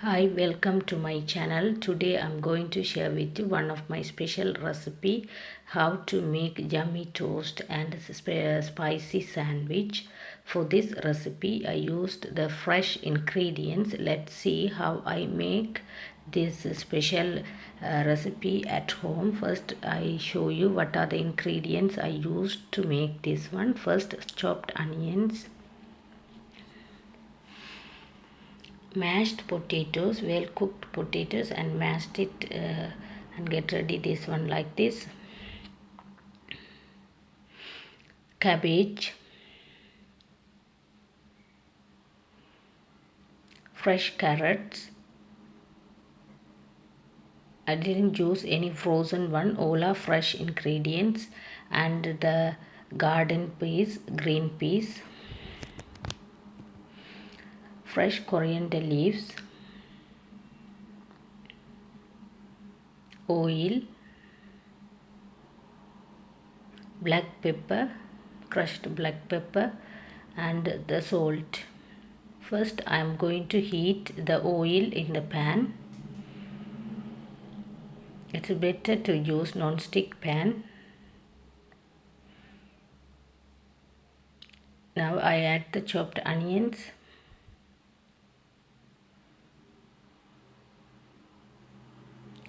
Hi, welcome to my channel. Today I'm going to share with you one of my special recipe, how to make yummy toast and spicy sandwich. For this recipe I used the fresh ingredients. Let's see how I make this special recipe at home. First I show you what are the ingredients I used to make this one. First, chopped onions, mashed potatoes, well cooked potatoes, and mashed it and get ready this one like this. Cabbage, fresh carrots. I didn't use any frozen one, all are fresh ingredients. And the garden peas, green peas, fresh coriander leaves, oil, black pepper, crushed black pepper, and the salt. First I am going to heat the oil in the pan. It's better to use non-stick pan. Now I add the chopped onions.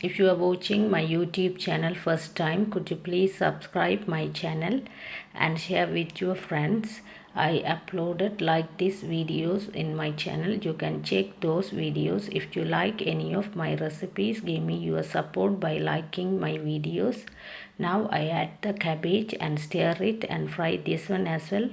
If you are watching my YouTube channel first time, could you please subscribe my channel and share with your friends. I uploaded like these videos in my channel. You can check those videos. If you like any of my recipes, give me your support by liking my videos. Now I add the cabbage and stir it and fry this one as well.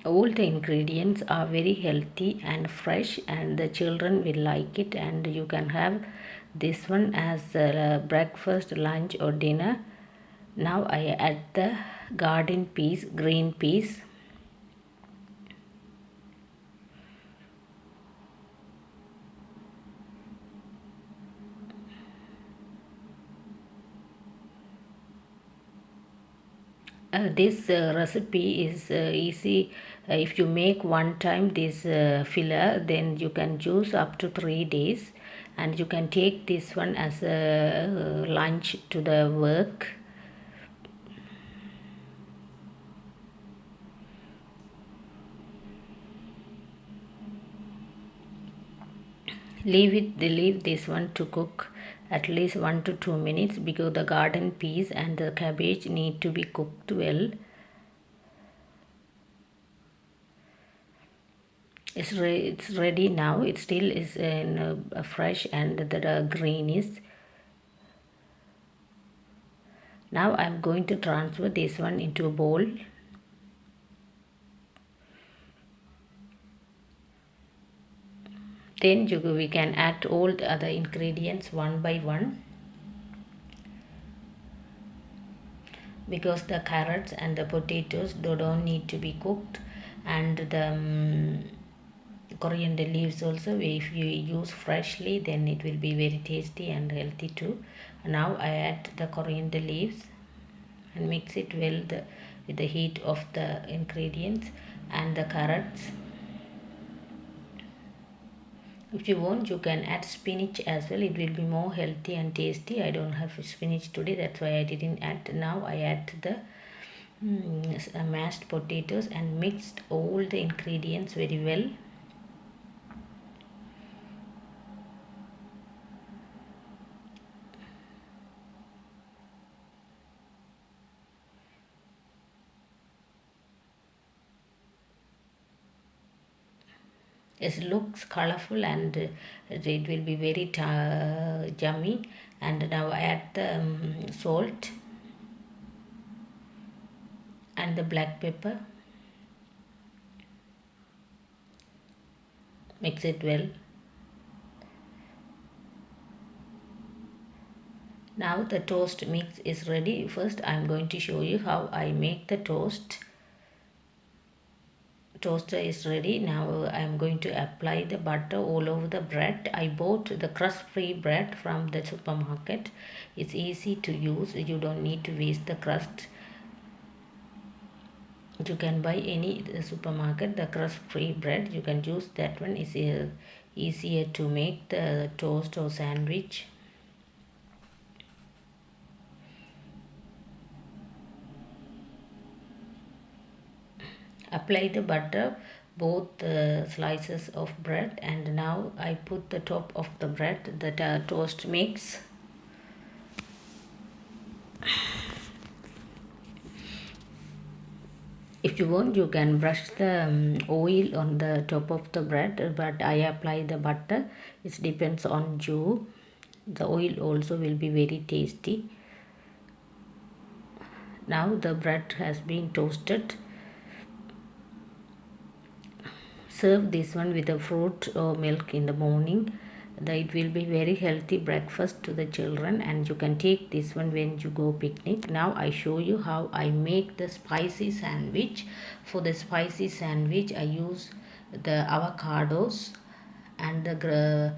All the ingredients are very healthy and fresh, and the children will like it, and you can have this one as breakfast, lunch or dinner. Now I add the garden peas, green peas. This recipe is easy. If you make one time this filler, then you can use up to 3 days, and you can take this one as a lunch to the work. Leave this one to cook at least 1 to 2 minutes, because the garden peas and the cabbage need to be cooked well. It's ready now. It still is in fresh, and the green is. Now I'm going to transfer this one into a bowl. Then we can add all the other ingredients one by one, because the carrots and the potatoes don't need to be cooked, and the coriander leaves also, if you use freshly, then it will be very tasty and healthy too. Now I add the coriander leaves and mix it well with the heat of the ingredients and the carrots. If you want, you can add spinach as well. It will be more healthy and tasty. I don't have spinach today, that's why I didn't add. Now I add the mashed potatoes and mixed all the ingredients very well. It looks colorful, and it will be very yummy. And now I add the salt and the black pepper. Mix it well. Now the toast mix is ready. First I am going to show you how I make the toast. Toaster is ready. Now I am going to apply the butter all over the bread. I bought the crust free bread from the supermarket. It's easy to use. You don't need to waste the crust. You can buy any supermarket the crust free bread. You can use that one. Is easier to make the toast or sandwich. Apply the butter both slices of bread, and now I put the top of the bread that toast mix. If you want, you can brush the oil on the top of the bread, but I apply the butter. It depends on you. The oil also will be very tasty. Now the bread has been toasted. Serve this one with a fruit or milk in the morning. It will be very healthy breakfast to the children, and you can take this one when you go picnic. Now I show you how I make the spicy sandwich. For the spicy sandwich I use the avocados and the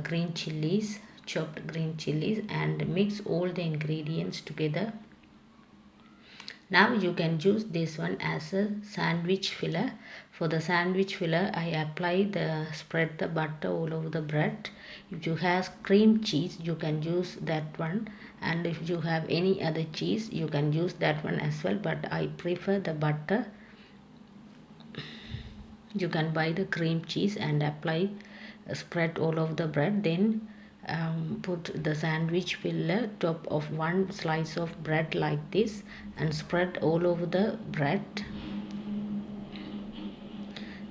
green chilies, chopped green chilies, and mix all the ingredients together. Now you can use this one as a sandwich filler. For the sandwich filler I spread the butter all over the bread. If you have cream cheese you can use that one, and if you have any other cheese you can use that one as well, but I prefer the butter. You can buy the cream cheese and spread all over the bread. Then put the sandwich filler top of one slice of bread like this and spread all over the bread.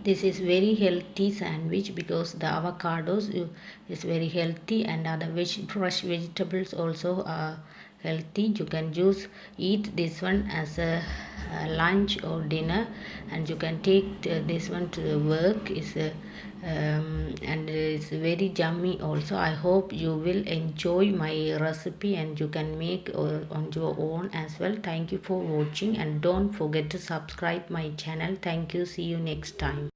This is very healthy sandwich because the avocados is very healthy, and other fresh vegetables also are healthy. You can eat this one as a lunch or dinner, and you can take this one to work. And it's very yummy also. I hope you will enjoy my recipe, and you can make on your own as well. Thank you for watching, and don't forget to subscribe my channel. Thank you. See you next time.